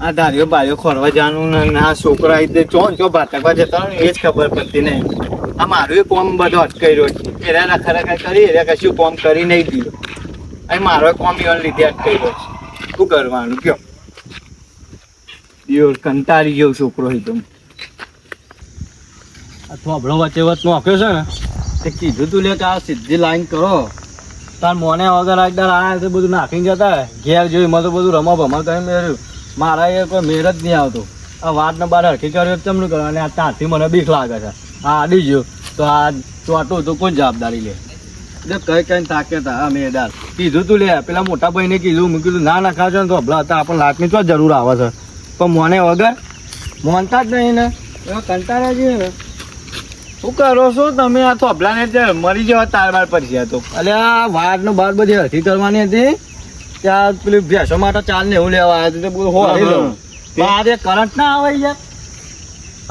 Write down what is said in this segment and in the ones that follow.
આ ધાર્યો બાર્યો ખોરવા જવાનું ને ના છોકરા રીતે ચો ભાટકવા જતા હોય ને એ જ ખબર પડતી નહીં. આ મારું એ કોમ બધો અટકાઈ રહ્યો છે. એના રખા કરી એને કશું કોમ કરી નહીં દીધું. અહીં મારો કોમ એવા લીધે અટકાઈ રહ્યો છે. શું કરવાનું કયો? દિયો કંટાળી ગયો છોકરો હતો. આ થોભડો વચ્ચે વચ્ચે નોખ્યો છે ને તે કીધું તું લે કે આ સીધી લાઈન કરો. તાર મોને વગર એકદાર આ બધું નાખીને જતા ઘેર જોઈ મેં તો બધું રમા ભમા કરી મેળ્યું. મારા એ કોઈ મેર જ નહીં આવતો. આ વાત ને બાર હરખી કર્યો ચમનું કરવા અને આ ત્યાંથી મને બીક લાગે છે. આ આડી ગયો તો આ ચોટું તો કોઈ જવાબદારી લે કઈ કઈ તાકે તા આ મેદાર કીધું તું લે પેલા મોટા ભાઈને કીધું મેં કીધું ના નખાવજો ને તો હબલા હતા આપણને લાટની તો જરૂર આવે છે પણ મોને વગર મોનતા જ નહીં ને એવા કંટાળા છે ને. શું કરો છો તમે? આ તો અબલાને મરી જવા તાર બાર પડી તો. એટલે આ વાર નો બાર બધી હરખી કરવાની હતી ત્યાં પેલી ભેંસો માટે ચાલ ને એવું લેવા આવ્યા હતું બધું હોરી લઉં. આજે કરંટ ના આવે યાર.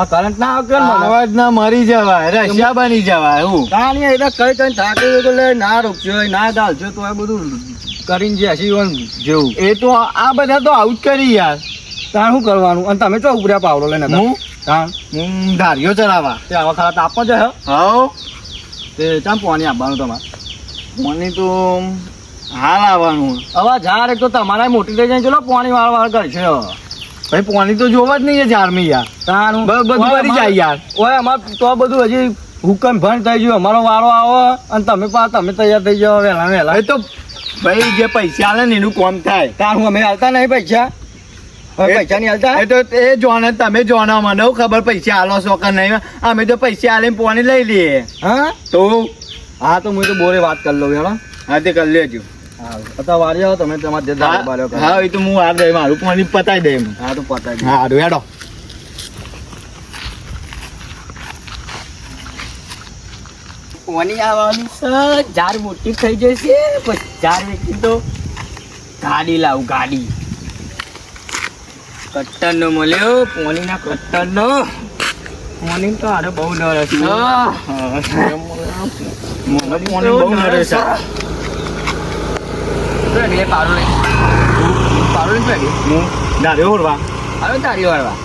આ કરંટ ના આવે અવાજ ના મરી જવાય રશિયા બની જવાય એવું કાંઈ એટલે કઈ કઈ થાકી તો લે ના રોકજો ના ડાલજો તો એ બધું કરીને જે હસી જેવું એ તો આ બધા તો આવું જ કરી યાર. તાર શું કરવાનું? અને તમે ચો ઉપડ્યા પાવડો લઈને હું ધાર્યો ચલાવવા તે આવા ખરા તાપો છે હા તે ચામ પાણી આપવાનું તમારે મને તો હાલ આવવાનું હવે ઝાડ એક તો તમારા મોટી થઈ જાય ચલો પાણી વાળ કરશે ભાઈ પાણી તો જોવા જ નહીં ઝાડમાં યાર. તારું બધું ભરી જાય યાર. ઓય અમાર તો બધું હજી હુકમ ભણ થઈ ગયું. અમારો વારો આવો અને તમે તૈયાર થઈ જાઓ વહેલા વહેલા. એ તો ભાઈ જે પૈસા આલે ને એનું કામ થાય. તારું અમે હાલતા નહીં પૈસા પૈસા નહીં હાલતા. એ તો એ જોને તમે જોનો મને ખબર પૈસા આલો છો કે નહીં. અમે તો પૈસા આલીને પાણી લઈ લઈએ. હા તો હા તો હું તો બોરે વાત કરી લઉં યાર. હા તે કરી લેજો. હા વારી આવો તમે તમારે હા એ તો હું આ દઈ મારું પાણી પતાવી દઈ. હા તો પતાવી દે. હા હેડો. પાણી આવવાનું છે. ઝાડ મોટી થઈ જશે પછી ઝાડ વેચી તો ગાડી લાવું ગાડી. કટ્ટર નો મળ્યો પાણી ના કટ્ટર નો. પાણી તો આરે બહુ ડર હશે. પાણી બહુ નડે છે. એટલે પારો લઈ પારો લઈ હું ધાર્યો ઓળવા. હવે તારી વાળવા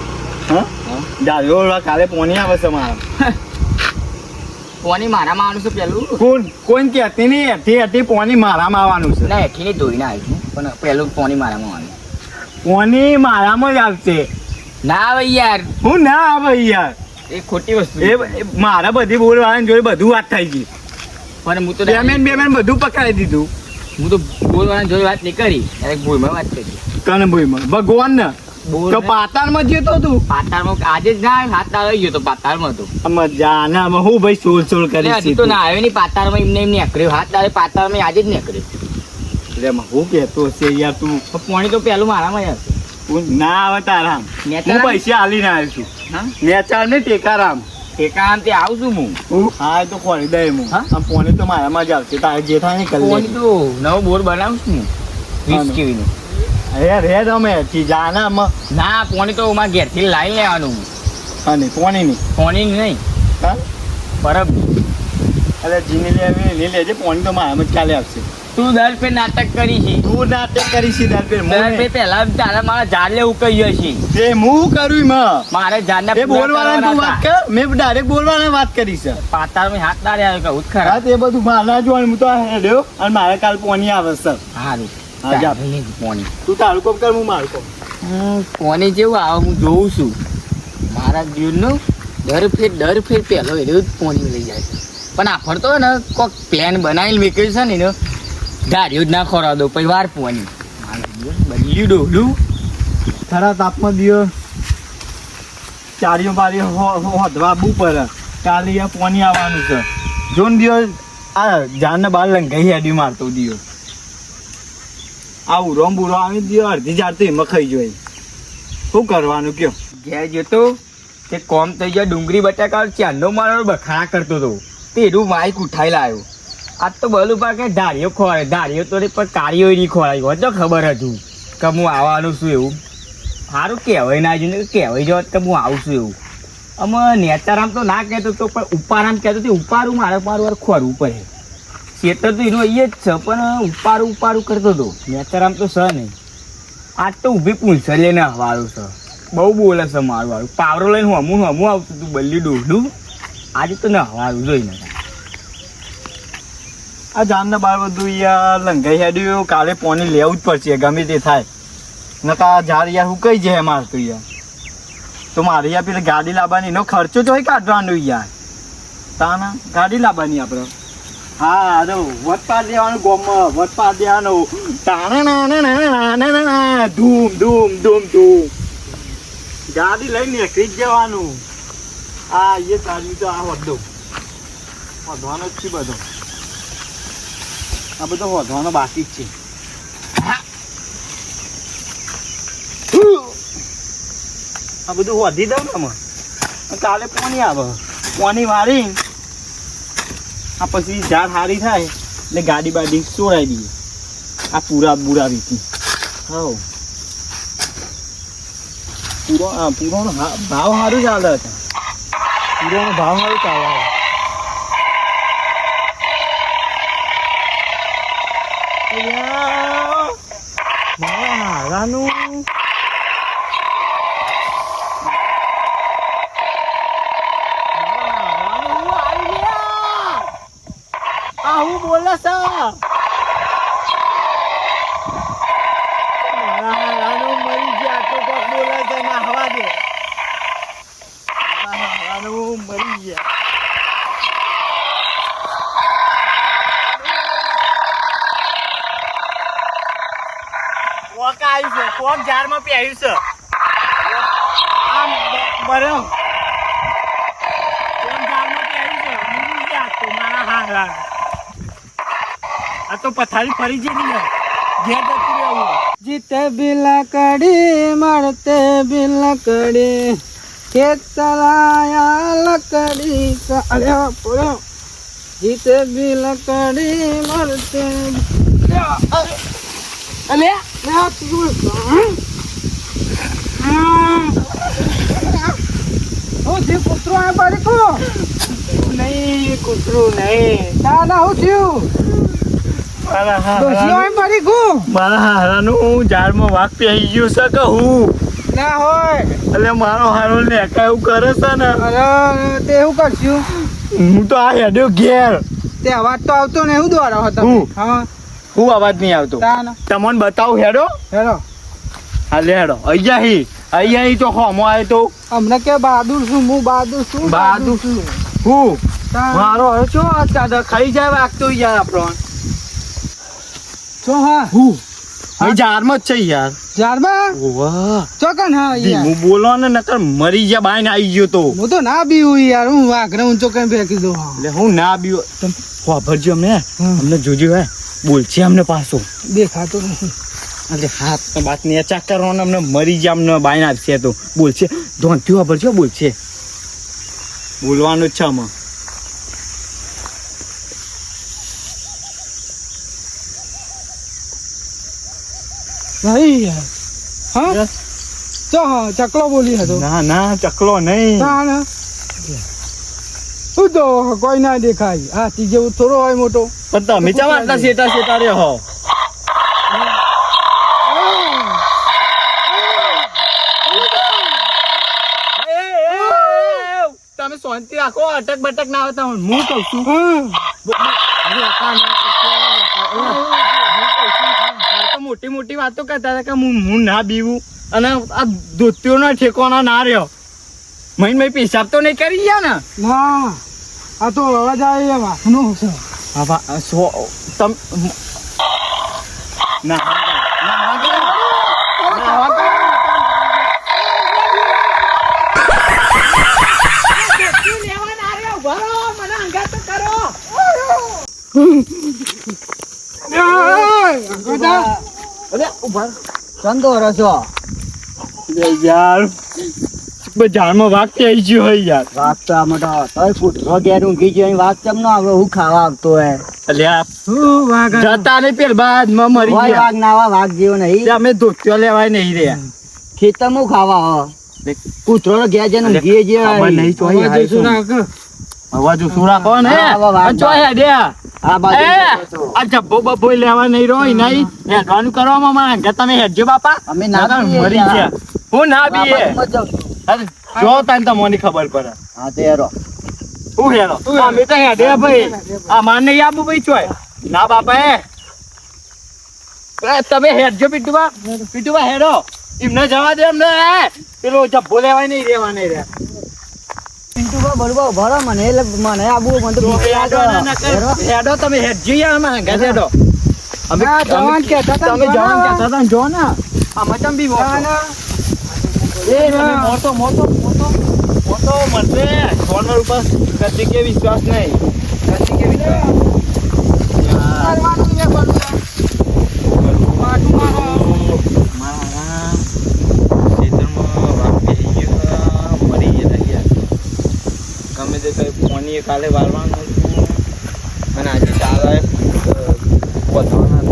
હા ધાર્યો ઓળવા કાલે પાણી આવે છે મારા. પાણી મારામાં આવવાનું છે પેલું. કોણ કહેતી નહીં એથી પાણી મારામાં આવવાનું છે. ના એઠી ધોઈને આવીશું પણ પેલું પાણી મારામાં આવવાનું. પાણી મારામાં જ આવશે. ના આવે યાર. હું ના આવે યાર. એ ખોટી વસ્તુ. એ મારા બધી બોલવાની જોડે બધું વાત થઈ ગઈ. પણ હું તો બેમેન બધું પકડાઈ દીધું. હું તો બોલવાની જોડે વાત નહીં કરી ભૂલમાં વાત કરી. કને ભૂલમાં ભગવાન ને તો પાતાળમાં જતો તું. પાતાળમાં આજે જ ના હાથ આવી ગયો તો પાતાળમાં તો મજા ના હું ભાઈ સોળ કરી તો ના આવ્યો નહીં પાતાળમાં એમને એમ નીકળ્યો હાથ દાડે પાતાળમાં આજે જ નીકળ્યો. હું કેતો છે યાર તું પાણી તો પેલું મારામાં જ હશે. ના આવે તારા હું પૈસા આલી ના આવ્યો છું. નેચાર ને ટેકારામ એકાંત તે આવું છું હું. હા તો ખોરી દે હું. પાણી તો મારામાં જ આવશે તારે જે થાય ને પાણી તો નવો બોર બનાવું છું હું 20 કેવીનો. રે તમે જાના ના પાણી તો મારા ઘેરથી લાવી લેવાનું. અને પાણી ની પાણી નહીં બરફ. અરે જીની લેવી લેજે પાણી તો મારામાં જ ચાલે આવશે. તું દર ફેર નાટક કરી છે. તું નાટક કરી છે દર ફેર પહેલા તારા મારા ઝાડ લેવું કહ્યું છે. તે હું કર્યું મારે ઝાડના બોલવાના વાત કર. મેં ડાયરેક્ટ બોલવાના વાત કરી છે. પાતાળમાં હાથ દાડે આવે કહું ખરા. તે બધું મારા જોવાનું હું તો હેડ્યો અને મારે કાલ પાણી આવે છે. સારું પાણી તું તારું કોમ કર હું મારું કોમ. પાણી જેવું આવે હું જોઉં છું. મારા જીવનનું દર ફેર પહેલો એટલું જ પાણી લઈ જાય છે. પણ આ ફરતો ને કોઈક પ્લાન બનાવીને મેક્યું છે ને એનો ગાડીઓ જ ના ખોરાવ દો પછી વાર પાણી બદલ્યું ડોલું. ખરા તાપમાં દિવસ ચારીઓ બારીઓ હોધવા બુ પર કાલે પાણી આવવાનું છે. જોન દિવસ આ જાનને બાર લંગાઈ હેડી મારતો દિવસ આવું રોમ બુરો આવી દિયો અડધી જાર તો એમાં ખાઈ જોઈ. શું કરવાનું કયો? ઘેર જતો તે કોમ થઈ જાય ડુંગળી બટાકા ચાંદો મારો બખાડા કરતો હતો તે એનું માઇક ઉઠાઈ લાવ્યો. આજ તો બલું પાકે ધારીઓ ખોરાય ધારીઓ તો પણ કાળીઓ નહીં ખોરાય હોય તો ખબર હતું કે હું આવવાનું છું એવું. સારું કહેવાય ના જોઈને કહેવાય જો કે હું આવું છું એવું. અમે નેતારામ તો ના કહેતો તો પણ ઉપારામ કહેતો તે ઉપારું મારે વાર ખોરવું પડે. ખેતર તો એનું અહીં જ છે પણ ઉપારું કરતો હતો. નેતારામ તો છે નહીં. આજ તો ઊભી પૂંછે લઈને હવારું છે, બહુ બોલે છે મારું વાળું. પાવરો લઈને હમું આવતું તું બલ્લી ડોહડું. આજે તો ના હવારું જોઈને આ જાનના બાર બધું યાર લંઘાઈ હેડ્યું. કાલે પાણી લેવું જ પડશે ગમે તે થાય, નકા ઝાડ યાર હું કઈ જાય માર તો યાર. તો મારે યાર પેલી ગાડી લાવવાની એનો ખર્ચો તો કાઢવાનો યાર. તાના ગાડી લાવવાની આપણે. હા તો વટ પાડ દેવાનું ગોમમાં, વટ પાડ દેવાનું. તાણા ધૂમ ધૂમ ધૂમ ધૂમ ગાડી લઈને નીકળી જ જવાનું. આ એ સારી તો આ વધો વધવાનો જ છે બધો. આ બધો વધવાનો બાકી જ છે. આ બધું વધી દઉં ને આમાં. કાલે પાણી આવે, પાણી વાળી આ પછી ઝાડ હારી થાય એટલે ગાડી બાડી ચોરાઈ દઈએ. આ પૂરા બુરા રીતિ હા પૂરોનો ભાવ સારું ચાલે છે. પૂરોનો ભાવ સારું ચાલે. હારાનું આવું બોલે છે. મરી ગયા તો કોક બોલે છે ના હવા દે. મરી ગયા. કોક આવ્યું છે, કોક ઝાડમાં પહેર્યું છે. આમ બરો કોક ઝાડમાં પહેર્યું છે. મરી ગયા તો મારા હારા. આ તો પથારી ફરી જઈ ઘેર જતું રહેવું. જીતે બિલા કડી મળતે બિલા કડી ખેતરાયા લકડી અરે પોયો જીતે બિલા કડી મળતે અલે હું થયું કૂતરો આ બારીકો નહીં કૂતરું નહીં. ના ના હું થયું મારા હારાનું ઝાડમાં વાઘ પહેરી ગયું છે કે હું ના હોય એટલે મારો હારો લેકા એવું કરે છે ને. અરે તે એવું કરશું હું તો આ હેડ્યો ઘેર. તે અવાજ તો આવતો ને એવું દ્વારા હતો. હું? હા હું અવાજ નહીં આવતો. તમને બતાવું હેડો. હેલો હા લે હેડો. અહીંયા તો હોમો આવ્યો તો હમણાં કે બહાદુર છું હું બહાદુર છું બહાદુર છું હું મારો હવે છો આ ખાઈ જાય વાગતો યાર આપણો. છો હા હું અહીં ઝાડમાં જ છે યાર. ઝાડમાં વાહ ચોકન હા યાર ધીમું બોલો ને નકર મરી ગયા બાઈને આવી ગયો તો. હું તો ના બીવું યાર હું વાઘને ઊંચો કઈ ફેંકી દઉં. એટલે હું ના બીવો તમે વાપરજો અમને જોજો હે બોલશે અમને પાછો દેખાતો નથી. એટલે હાથ વાત ને ચાક કરવાનો અમને મરી ગયા અમને બાઈને આપશે તો બોલશે ધોનથી વાપરજો બોલશે. બોલવાનું જ છે આમાં. નહીં યાર હા ચો હા ચકલો બોલી હતો. ના ના ચકલો નહીં. ના ના હું તો કોઈ ના દેખાય. હા તી જેવું થોડો હોય મોટો. પણ તમે ચા આટલા શેટા રે હો. તમે શાંતિ રાખો અટક બટક ના આવતા હું કહું છું. મોટી મોટી વાતો કરતા હતા કે હું ના બીવું અને આ ધોતીઓનો ઠેકોનો ના રહ્યો. મહિન પેશાબ તો નહીં કરી ગયા ને. ના આ તો અવાજ આવે વાઘનો છે. તમ ના યાર ઝાડમાં વાઘ આવી ગયો હોય યાર. વાઘ તો આમાં તો કૂતરો ઘેર ઊંઘી ગયો વાઘ કેમ નો આવે? હું ખાવા આવતો હે જતા ને પેલ બાદ માં મરી ગયા. વાઘ નાવા વાઘ જેવો નહીં. અમે ધોતીઓ લેવાય નહીં રહ્યા. ખેતરમાં ખાવા કૂતરો ઘેર જઈને ઊંઘી ખબર નહીં ચોઈ અવાજ શું ના કર. અવાજ ઓછું રાખો ને હા, હવે વાત અને ચો હેડ્યા આ બાજુ એ, આ જબ્બો બબ્બો લેવા નહીં રહ્યો નહીં હેડવાનું કરવામાં મારા ઘર તમે હેડજો બાપા અમે ના નકર બીએ મરી ત્યાં. ગયા હું ના બીએ બાબામાં જાઉં છું. અરે, જો તાન તમને ખબર પડે હા તે હેરો હું હેડો અમે તો હેડે ભાઈ આ માર નહીં આપું ભાઈ ચોય ના બાપા એ તમે હેડજો પીટુબા હેડો એમને જવા દે એમને પેલો જબ્બો લેવાય નહીં રેવા નહીં રે પિન્ટુભા બરોબર ભરો મને એટલે મને આબુ મને તો બીક લાગે. હેરો. હેડો તમે હેડજો યાર અમારા ઘરે હેડો અમે હા, જવાન કહેતા હતા ને, તમે જવાન જવાન. કહેતા હતા ને, જો ને આમાં ચમ બી મોટો એ તમે મોટો મળશે સોનર ઉપર કદી કે વિશ્વાસ નહીં કદી કે વિશ્વાસ મારા ખેતરમાં વાપી ગયો મરી ગયા યાર ગમે તે કઈ પોની કાલે વાળવાનું હતું અને આજે ચાલે વધવાના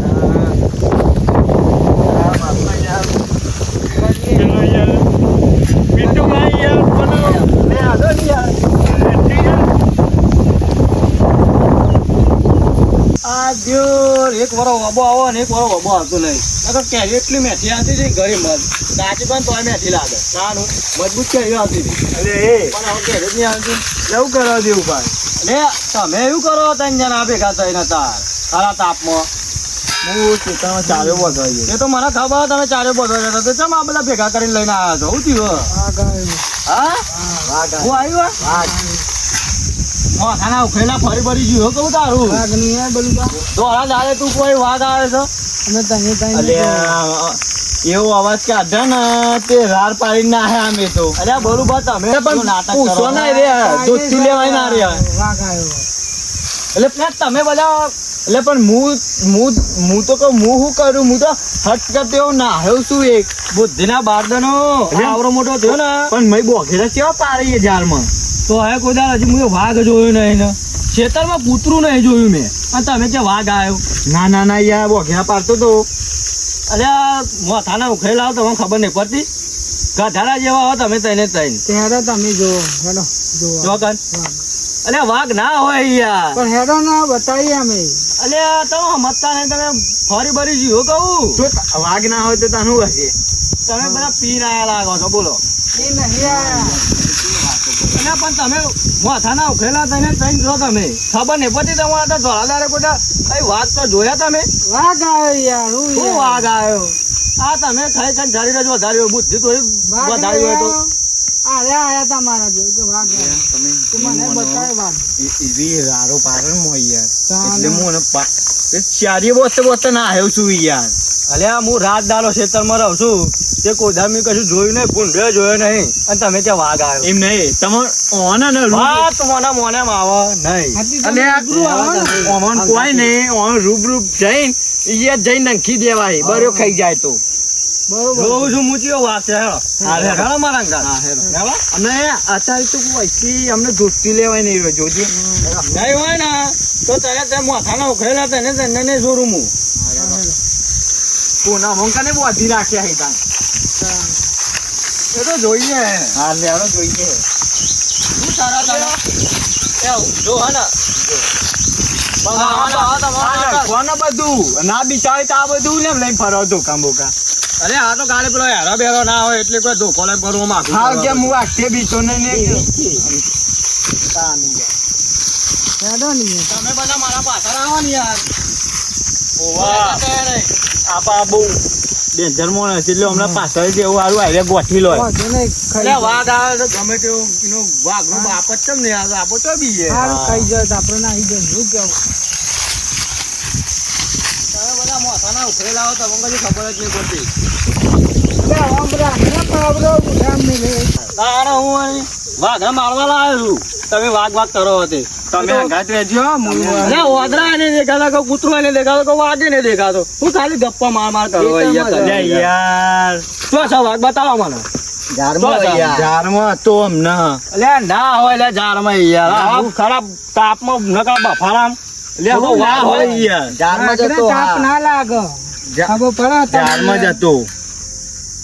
એક વરો વબો આવો ને એક વરો વબો આવતો નહીં નકર કેરી એટલી મેથી આવતી હતી ઘરે મજ કાચી પણ તોય મેથી લાગે નાનું મજબૂત કેરી આવતી હતી અરે એ પણ હવે કેરી જ નહીં આવતી લેવું કરવા દેવું ભાઈ એટલે તમે એવું કરો ત્રણ જણા ભેગા થઈને તાર ખરા તાપમાં હું ખેતરમાં ચાલ્યો વધો એ તો મને ખબર તમે ચારે બધો જતો તો ચમ આ બધા ભેગા કરીને લઈને આવ્યા છો હું થયું હા હું આવ્યું ખાના ઉખેલા ફરી ફરી ગયો કહું તારું દોડા દાડે તું કોઈ વાઘ આવે છે એવો અવાજ કાઢે ને તે રાર પાડી ના હે અમે તો અરે બરોબર તમે પણ નાટક પૂછો કરો ના રે દોસ્તી લેવાય ના રે એટલે પેલા તમે બધા એટલે પણ હું તો કહું હું શું કરું હું તો હટકત એવો ના આવ્યો છું એક બુદ્ધિના બારદનો આવરો મોટો થયો ને પણ મેં બોઘેરા કેવા પાડી જાળમાં તો હવે કોઈ દાડ હજી મેં વાઘ જોયો નહીં ને ખેતરમાં કૂતરું નહીં જોયું મેં અને તમે કે વાઘ આવ્યો ના ના ના યાર બોઘેરા પાડતો તો અરે મોથાના ઉખેલા તમને ખબર નહીં પડતી ગધાડા જેવા હો તમે તઈને તઈને હેડો તમે જો હેડો જો કન અરે વાઘ ના હોય યાર પણ હેડો ના બતાવીએ અમે અલે તમે સમજતા નહીં તમે ફરી બરી જીવો કહું જો વાઘ ના હોય તો તાનું હશે તમે બધા પીન આયા લાગો છો બોલો એ નહીં આયા. અને પણ તમે માથાના ઉખેલા થઈને થઈને જો તમે ખબર નહીં પડતી તમારા તો ધોળાદારે બધા કઈ વાઘ તો જોયા તમે વાઘ આવ્યો યાર હું શું વાઘ આવ્યો આ તમે ખાઈ ખાઈ શરીર જ વધાર્યો બુદ્ધિ તો વધારી હોય તો આયા તમારા જો કે વાઘ આવ્યો. તો મને બતાવે વાઘ એવી રારો પારણ માં યાર તાને. એટલે હું ને ચારી બોતે ના આવ્યો છું યાર અલ્યા હું રાત દાડો ખેતરમાં રહું છું તે કોદામી કશું જોયું નહીં ભૂંડે જોયો નહીં અને તમે ત્યાં વાઘ આવ્યો એમ નહીં તમે ઓને ને વાત મોને મોને માં આવે નહીં હાથી અને તમે રૂબરૂ આવો ને. ઓમન કોઈ નહીં ઓન રૂબરૂ જઈને ઈ જઈને નંખી દેવાય બરો ખાઈ જાય તો બરોબર જોઉં છું મૂચ્યો વાઘ છે હેડો હેડો મારા અંગાત. હેડો. અમે અત્યારે તો કોઈ અમને દોસ્તી લેવાય નહીં રહ્યો જોજે નહીં હોય ને તો તને તે માથાના ઉખેલા તને તેને જોરું હું કોના મોંકાને બોધી રાખ્યા હે તાન એ તો જોઈએ હા લેવાનો જોઈએ શું સારા તમે જો હે ને કોને બધું ના બિચારે તો આ બધું ને લઈને ફરો ધોકા બોકા અરે આ તો ગાડી પેલો હેરો બેરો ના હોય એટલે કોઈ ધોકો લઈને ભરવા માંગુ હા કેમ હું આખે બીતો ને હેડો નહીં તમે બધા મારા પાછળ આવો ને યાર ઓવા આપા બહુ ડેન્જર મોણ છે એટલે હમણાં પાછળ જેવું સારું આવીને ગોઠી લો વાંધો નહીં, ખાઈ એટલે વાઘ આવે તો ગમે તેવું એનો વાઘનો બાપ જ ચમ નહીં આવે આપો તો બી છે. સારું ખાઈ જાય તો આપણે નાહી જાય શું કેવું તમે બધા મોથાના ઉખેલા હો તમને કદી ખબર જ નહીં પડતી અરે આમ રાખને પાવડો ગામ નહીં લે તારે હું અહીં વાઘને મારવા લાવ્યો છું તમે વાઘ કરો હતી તમે હંગાત રહેજો અરે ઓદરા એને દેખાતો કે કૂતરો એને દેખાતો કે વાઘ એને દેખાતો હું ખાલી ગપ્પા માર કરો યાર શું છે વાઘ બતાવો મને જારમાં હતો અમને અલે ના હોય એટલે ઝાડમાં યાર આ ખરાબ તાપમાં નકરા બફારામ એટલે હું વાહ હોય યાર આગળ તાપ ના લાગે ખબર પડે તાપ જારમાં જ હતો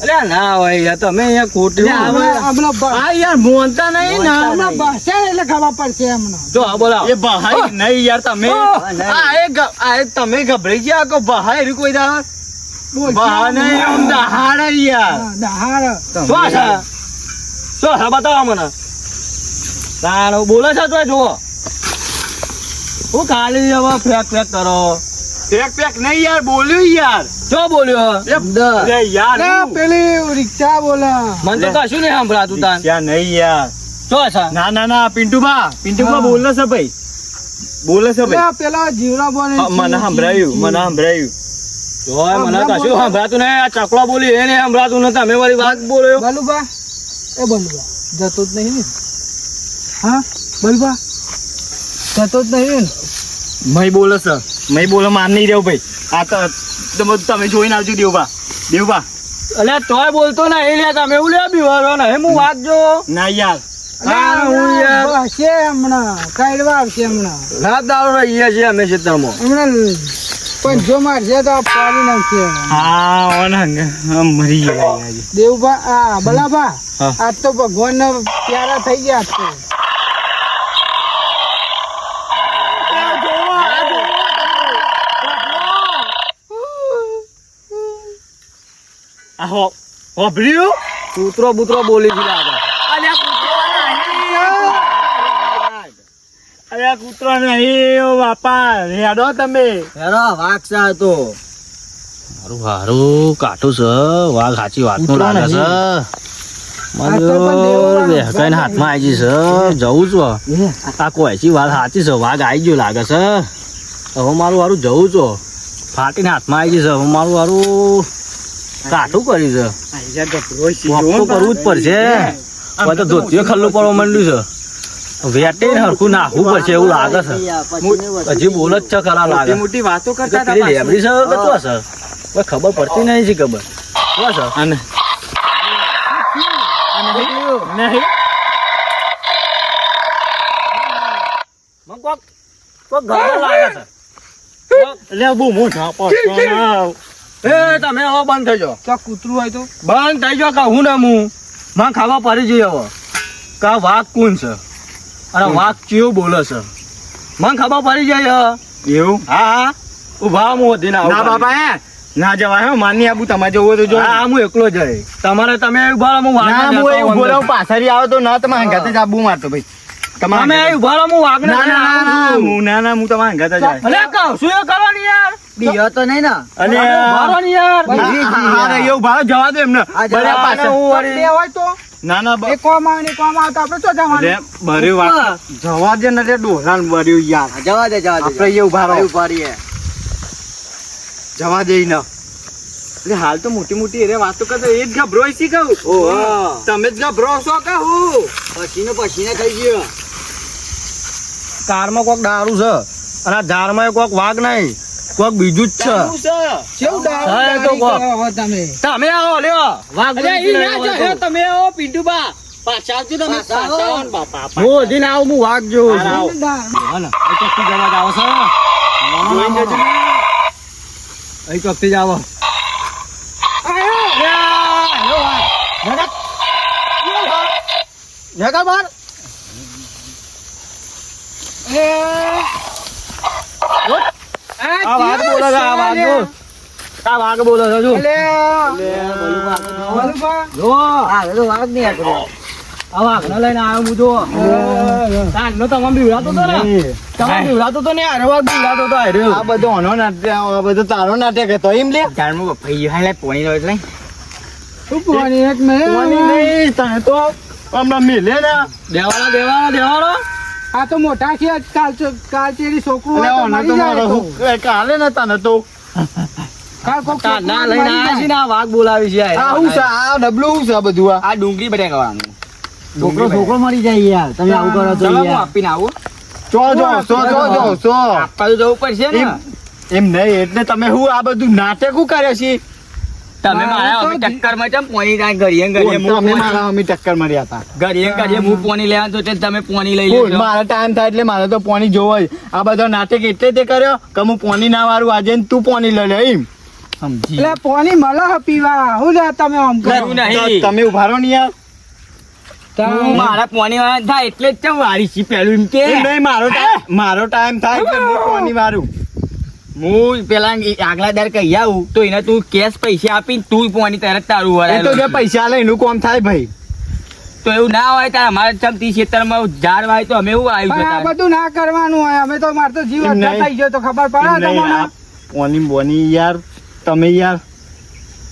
અલ્યા ના હોય યાર તમે અહીંયા ખોટી હમણાં આ યાર મોનતા નહીં ને હમણાં બસે ને એટલે ખબર પડશે હમણાં. જો આ બોલાવો એ બહાય નહીં યાર તમે તમે ગભરાઈ ગયા કે બહાય રી કોઈ દા બોલ. બહા નહીં આમ દહાડા યાર હા, દહાડ. શું છે શું છે બતાવો મને તાણ બોલે છે તો જુઓ હું ખાલી હવે ફેક ફેક કરો પેક નહીં યાર બોલ્યું યાર શું બોલ્યો અરે યાર અરે, પેલી રિક્ષા બોલે. મને તો કશું નહીં સાંભળાતું તાન ત્યાં નહીં યાર શું છે ના પિન્ટુબા હા. બોલે છે ભાઈ બોલે છે ભાઈ અરે, પેલા જીવડા બોલે. મને સંભળાયું જોય મને કશું સાંભળાતું નહીં આ ચકલો બોલી એ નહીં સાંભળાતું નથી અમે વાળી વાત બોલ્યો બલુબા એ બલુબા જતો જ નહીં ને હા બલુબા જતો જ નહીં ને મય બોલે છે મય બોલે માર નહીં રહ્યો ભાઈ આ તો તમે જોઈને આવજો દેવબા અલ્યા તોય બોલતો નહીં લે તમે એવું લે બીવારો ને હું વાત જો ના યાર હા, હું યાર. આવશે હમણાં કાઢવા આવશે હમણાં રાત દાડો રહીએ છીએ અમે ખેતરમાં હમણાં પણ જો મારશે તો આ પાડી નાખશે હા ઓન મરી ગયા યાર દેવબા આ બલાબા હા. આજ તો ભગવાન પ્યારા થઈ ગયા આજ તો. હોભર્યું કૂતરો બૂતરો બોલી દીધા અરે કૂતરો નહીં ઓ બાપા રેડો તમે હેરો વાઘ છે આ તો મારું હારું કાઠું છે વાઘ સાચી વાત નું લાગે છે આ તો પણ દેવો વાઘ. કઈ હાથમાં આવી છે જવું છું આ કોઈ વાત સાચી છે વાઘ આવી ગયો લાગે છે હવે મારું હારું જવું છું ફાટીને હાથમાં આવી છે હવે મારું હારું કાઠું કર્યું છે વોક તો કરવું જ પડશે હવે તો ધોતીઓ ખલ્લું પડવા માંડ્યું છે વેટીને હરખું નાખવું પડશે એવું લાગે છે હજી બોલ જ છે ખરા લાગે મોટી વાતો તો પેલી લેબડી છે કે તો છે કોઈ ખબર પડતી નહીં છે ખબર તો છે અને નહીં મને કોક ગરબો લાગે છે એટલે બહુ મોટા પડતો એ તમે હવે બંધ થઈ જાઓ તો કૂતરું હોય તો બંધ થઈ જાઓ કહું ને હું મને ખાવા પડી જઈએ હવે કા વાઘ કોણ છે અને વાઘ કેવું બોલે છે મને ખબર પડી જાય એવું હા ઉભા હું વધીને આવું ના બાપા હે ના જવાય હો માની આબુ તમારે જવું તો જો હા હું એકલો જઈ તમારે તમે ઉભા રહો, હું વાઘને ના હું દેખાડું એવું અંદર. બોલાવું પાછળ આવો તો ના તમે હંગાતે જ આબુ મારતો ભાઈ તમે ઉભા રહો, હું વાઘને ના ના ના દેખાડું છું. ના હું તમારે હંગાતે જાય અલે કહું છું એ કરો ને યાર બીજો તો નહીં ને અને ઉભા રહો ને યાર એવું ભાડો જવા દો એમને બરે અને પાછળ હું વળી- બે હોય તો ના ના એ કોમ આવે ને કોમ આવે તો આપણે શું જવાનું અરે બરે વાત જવા દે ને ડોહરાન બર્યું યાર જવા દે આપણે એ ઉભા રહો ઉભા રહીએ જવા દે ને એટલે હાલ તો મોટી મોટી એરે વાતો કરતો એ જ ગભરોય શી કહું તમે જ ગભરો છો કહું પસીને થઈ ગયો કારમાં કોક દારૂ છે અને આ ઝાડમાં કોક વાઘ નહીં કોક બીજું જ છે કેવું હા, એ તો કહો. દારૂ તમે તમે આવો લ્યો વાઘ તમે આવો પિન્ટુબા પાછા આવજો તમે પાછા આવો ને બાપા હું વધીને આવું હું વાઘ જોઉં છું આવો. હા ને, એ ચોકથી જવા જ આવો છો જોઈને જજો. એ ચોકથી જ આવો જગા બાર આ વાઘ બોલે છે આ વાઘ બોલ. આ વાઘ બોલે છે જો જો વાઘ નહીં આકડો આ વાઘને લઈને આવ્યો હું જો તાનનો તમામ બીવડાતો તો ને તમામ બીવડાતો તો ને આરે વાઘ બીવડાતો તો આરે આ બધો આનો નાટ્ય આ બધો તારો નાટક હતો એમ લે ઝાડમાં ભાઈ હાલે પોણી લો એટલે શું પોણી એક ને કોની નહીં તને તો હમણાં મિલે ને દેવાના આ તો મોટા છે કાલ ચેરી છોકરું હોય તો અને મરી જાય તો. કાલે ને તને તો કાલ કોક છોકરું ના મરી લઈને જાય. આવ્યા છે ને આ વાઘ બોલાવી છે આ શું છે આ ડબલું શું છે આ બધું આ ડુંગળી બટાકાવાનું છોકરો મરી જાય યાર તમે આવું કરો ચલો હું આપીને આવું ચો આપવા તો જવું પડશે ને એમ નહીં એટલે તમે હું આ બધું નાટક શું કરે છે તમે મારા હવે ટક્કરમાં ચમ પોણી ત્યાં ઘડીએ ઘડીએ તમે મારા મમ્મી ટક્કર માર્યા હતા ઘડીએ ઘડીએ હું પોણી લેવા તો તે તમે પોણી લઈ બોલ, લેજો મારા ટાઈમ થાય એટલે મારે તો પોણી જોવો જ આ બધો નાટક એટલે તે કર્યો કે હું પોણી ના વાળું આજે ને તું પોણી લઈ લે એમ સમજી એટલે પાણી મળે હે પીવા હું લે તમે આમ કરો એવું નહીં. તો તમે ઉભા રહો ને યાર. હું મારા પોણી વાળા થાય એટલે જ ચમ વારી છી પેલું એમ કે એમ નહીં, મારો ટાઈમ થાય એટલે હું કોની વારું. હું પેલા આગલા દર કહી આવું તો એને તું કેશ પૈસા આપીને તું પોણી તરત તારું એ તો વરાય જે પૈસા લે એનું કોમ થાય ભાઈ. તો એવું ના હોય તો અમારે ચમતી ખેતરમાં ઝાડ વાય તો અમે એવું પણ આ આવ્યું બધું ના કરવાનું હોય અમે તો મારે તો જીવ એમ અડધા નહીં. થઈ ગયો તો ખબર પડે નહીં, તમને આ પોની બોની યાર તમે યાર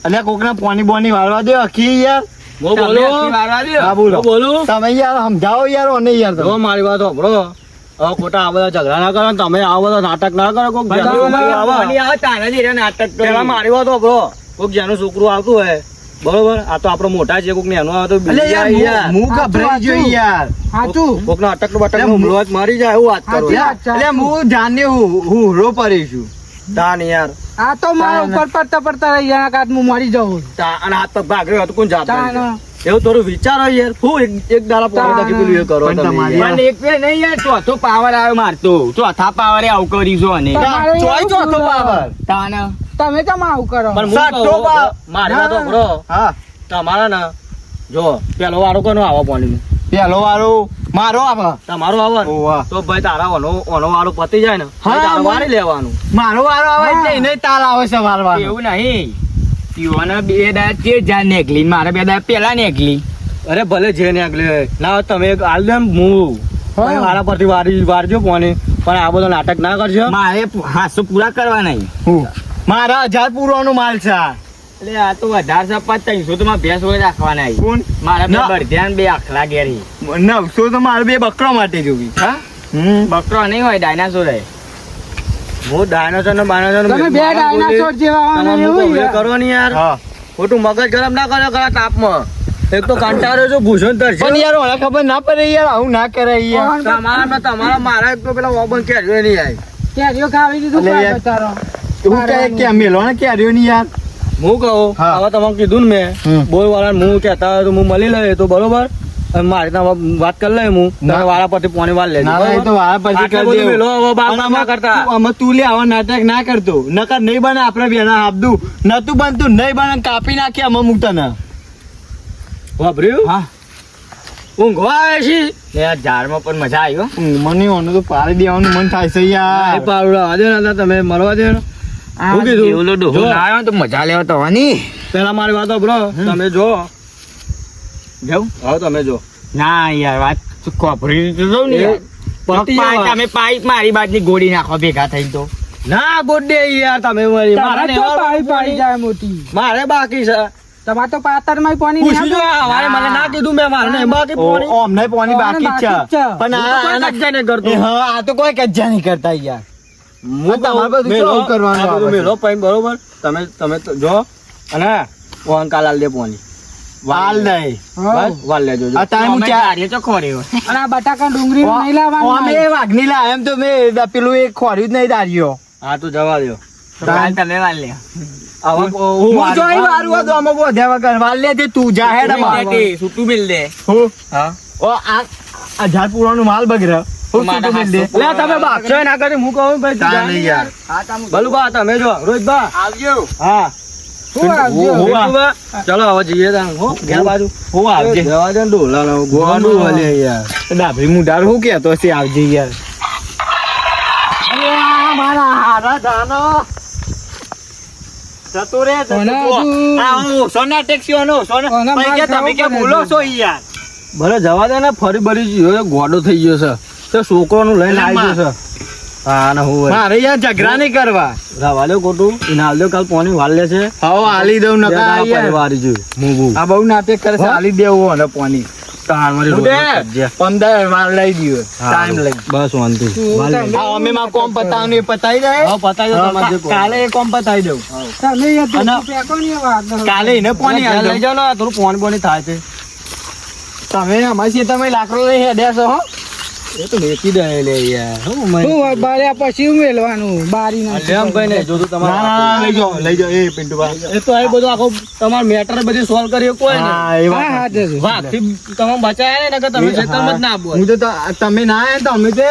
અલ્યા કોકના પોની બોની વાળવા દો આખી યાર. હું બોલું હા બોલો. હું બોલું તમે યાર સમજાવો યાર ઓને યાર તમે. જો મારી વાત સાંભળો હવે ખોટા આ બધા ઝઘડા ના કરો ને તમે આ બધા નાટક ના કરો કોક બધા જેનું બધા આવે. પોણી આવે તારે જ એને નાટક પેલા કર્યું. મારી વાત સાંભળો કોક જેનું છોકરું આવતું હોય બરોબર આ તો આપડે મોટા છે કોક ને એનું આવે તો અલ્યા બીજા યાર યાર. હું ગભરાઈ ગયો યાર. સાચું કોક ના અટક બટક નું હુમલો જ મારી જાય એવું વાત કરો સાચી યાર. વાત. એટલે હું જાને હું હુરો પડી છું. તાન યાર આ તો મારા ઉપર પડતા પડતા રહી જાય કાત હું મરી જાઉં અને હાથ પગ ભાગ્યો હતું કોણ જાત તાન. એવું થોડું વિચારો યાર હું એક દાડા પોણી તકી પેલું એ કરો પણ તમે તમારી યાર. પણ એક બે નહીં યાર ચોથો પાવર આવ્યો મારતો ચોથા પાવરે આવું કરીશું અને તમારે ચોય એવું ચોથો શું પાવર. તાન તમે કેમ આવું કરો પણ હું સાચો કહું, બા. મારી વાત ના. સાંભળો. હા તમારા ને જો પેલો વાળો કોનો આવો પાણી પેલો વાળો મારો આવે. તમારો આવો ને ઓવા. તો ભાઈ તારા ઓનો વાળો પતી જાય ને હા, પછી તારે મને- વાળી લેવાનું મારો વારો આવે હા. એટલે એને તાલ આવે છે વારવાનો. એવું નહીં પીવાના બે દાડા તે જાન નીકળી મારા બે દાડા પેલા નીકળી અરે ભલે જે ને આગળ ના હોય તમે એક હાલ દે ને હું હા. તમે મારા પરથી વારજો પાણી પણ આ બધો નાટક ના કરજો મારે હાસો પૂરા કરવા નહીં હું. મારા 1000 પૂરવાનો માલ છે આ. એટલે આ તો 1800 તો માં ભેંસ હોય રાખવાના આવી. કોણ? મારા બે ના. બળધ્યાન બે આખલા ઘેરી 900 તો મારે 2 બકરા માટે જોવી. હા બકરો નહીં હોય ડાયનાસોર હોય હું ડાયનાસોર ને બાયનાસોર ને તમે બે ડાયનાસોર જેવા હો ને તમારે એવું મુકો યાર. કરો ને યાર હા. ખોટું મગજ ગરમ ના કરો કરા તાપમાં એક તો કંટાળો છો ભૂષણ તરશે પણ યાર ઓલા ખબર ના પડે યાર આવું ના કરે યાર. તમારા મારા એક તો પેલા ઓબન કે નહીં આવી કેરીઓ ખાવી દીધું અલે કાંઈ યાર. બચારો. હું કહે કે મેલો ને ક્યાર્યો ની યાર. હું કહું હા. હવે તમને કીધું ને હમ. મેં બોલ વાળા હું કહેતા હોય તો હું મળી લઈએ તો બરોબર અને મારી ત્યાં વાત કરી લઈએ હું ના. તમે વાળા પરથી પોણી વાર લેજો ના ના, એ તો વાળા પછી આટલું કરી બધું દેવું. મેલો હવે બાપ અને ના કરતા આમાં તું લે આવા નાટક ના કરતો નકર નહીં બને આપણે બેના આપદું નતું બનતું નહીં બને કાપી નાખી આમાં હું તને. વાપર્યું હા ઊંઘવા આવે છે ને આ ઝાડમાં પણ મજા આવી હો. મને ઓનું તો પાડી દેવાનું મન થાય છે એ યાર. પાવડા આજે ના તમે મળવા દે ને. આ શું કીધું? જેવલો ડોહો જો. ના આવ્યો તો મજા લેવા તો આવવાની. પેલા મારી વાતો બ્રો તમે જો જાઉં? હવે તમે જો ના યાર વાત કોપરી તો દઉં ને યાર. પતી પાઇપ જવા. તમે પાઇપ મારી બાજની ગોળી નાખો ભેગા થઈને તો ના ગોડે યાર તમે મારી તારા મારે તો નેવાળ પાઈ પાડી પાણી- જાય મોટી મારે બાકી છે તમારે તો પાતરમાં પાણી પૂછ્યું જો નહીં હવારે મને ના કીધું મેં મારે નહીં બાકી પાણી ઓમને પોની બાકી જ છે બાકી જ છે. પણ હું તો કોઈ આ કજ્જા નહીં કરતો. એ હા આ તો કોઈ કજ્જા નહીં કરતા યાર. હું આ તમારે બધું મેલો, શું કરવાનું આ બધું આવે છે? મેલો પાણી બરોબર તમે તો જો અને ફોન કાલ આલ દે પાણી વાલ નહીં. બસ વાલ લેજો જો. આ ટાઈમ અમે ચા ગાડીઓ તો ખોર્યો. અને આ બટાકા ડુંગળી નહીં લાવવાનું અમે વાઘની લાયા એમ તો મેં પેલું એક ખોર્યું જ નહીં દાર્યો. હા તું જવા દો તો કાલ તમે વાળ લે. આવા હું હું વાર- જોઈ વારું હતું આમાં બોધ્યા વગર વાલ લે તે તું જા હેડ અમાર. સૂતું બિલ દે. હું? હા ઓ આ 1000 પૂરાનું માલ બગડ્યો. હું મારા શું કરી દે? હાથો- એટલે તમે બાગશો ના કરી હું કહું ભાઈ તું તાન જા નહીં ને યાર. યાર. બલુબા તમે જો રોહિતબા આવજો. હા શું આવજો? હું આ- બલુબા, ચલો હવે જઈએ તાણ હો ઘેર બાજુ હું આવજે. જવા દે ને ઢોલા લાવો. ગોવાનું ગોવાનું હલે યાર. ડાભી મુઢાર હું કહેતો છે આવજે યાર. અરે આ મારા હારા દાનો. જતો રે, જતો. કોના હજુ? આ હું ઓછો નાટક છે, આનો ઓછો ના- કોના ભાઈ કે માર તમે કે ખાવું બોલો પડે છો યાર. ભલે જવા દે ને ફરી બરી ગયો ગોડો થઈ ગયો છે તે છોકરાનું લઈને એટલે આવી ગયો છે હા ને હું મારે યાર ઝઘડા નહીં કરવા. રવા લ્યો ખોટું એને હાલ દો કાલ પોણી વાલ લે છે હવે હાલી દઉં નકા યાર. વારી જોયું હું બહુ આ બહુ નાટક કરે છે, હાલી દેવું અને પોની. તાણ મારી હું રોજ દે, 15 વાર લઈ દ્યો. ટાઈમ લઈ. બસ વાંધો શું તમે? આ અમે માં કોમ પતાવવાનું એ પતાવી દે. હા પતાવી દો તમારે જે કહો. કાલે એ કોમ પતાવી દઉં. તમે યાર અને- ધોતું ફેંકો ને એ વાત. કાલે એને પોની ઘેર આલી લઈ દઉં. જાઓ ને થોડું પોણી બોણી થાય છે તમે અમારી તમે લાકડો લઈ હેડ્યા છો હો. એ તો વેચી દે લે યાર હું મેં શું હોય, બાર્યા પછી હું મેલવાનું બારી નાખી. એમ કઈ નહીં જો તું ના, ના, ના, લઈ જાઓ, લઈ જાઓ. એ પિન્ટુભાઈ. એ તો એ બધું આખો તમાર મેટર બધી સોલ્વ કરી કોઈ ને હા, એ વાત. હા હા જજો. વાઘથી તમે બચાયા ને કે તમે ખેતરમાં જ ના બોલ હું તો તમે ના આયા ને તો અમે તો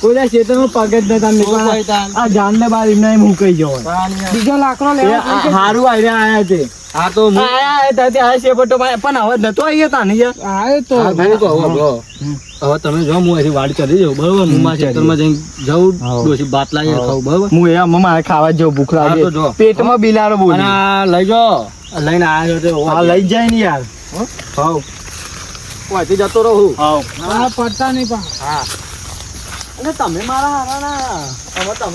કોઈ દા ખેતરમાં પગ જ નતા નીકળ્યા. આ જાનને બાર એમને એમ હુકાઈ ગયો હોય. બીજો લાકડો લેવા પડશે. હારું આયા છે. આ તો હું આયા ત્યાંથી આયા છે પણ હવે નતો આવી તા નહીં યાર. આયો તો હા, હું કહું, હવે તમે જો હું અહીંથી વાડી ચડી જાઉં બરોબર હું મારા ખેતરમાં જઈને જાઉં ડોશી બાટલા એ ખાવું બરોબર હું એ મારે ખાવા જેવું ભૂખ હા, તો લાગે જો. પેટમાં બિલાડો બોલ. અને આ લઈ જાઓ લઈને આવ્યો છે હા લઈ જાય ને યાર. હાવ અહીંથી જતો રહું હા હા પડતા નહીં પણ અને તમે મારા હારાના હવે તમે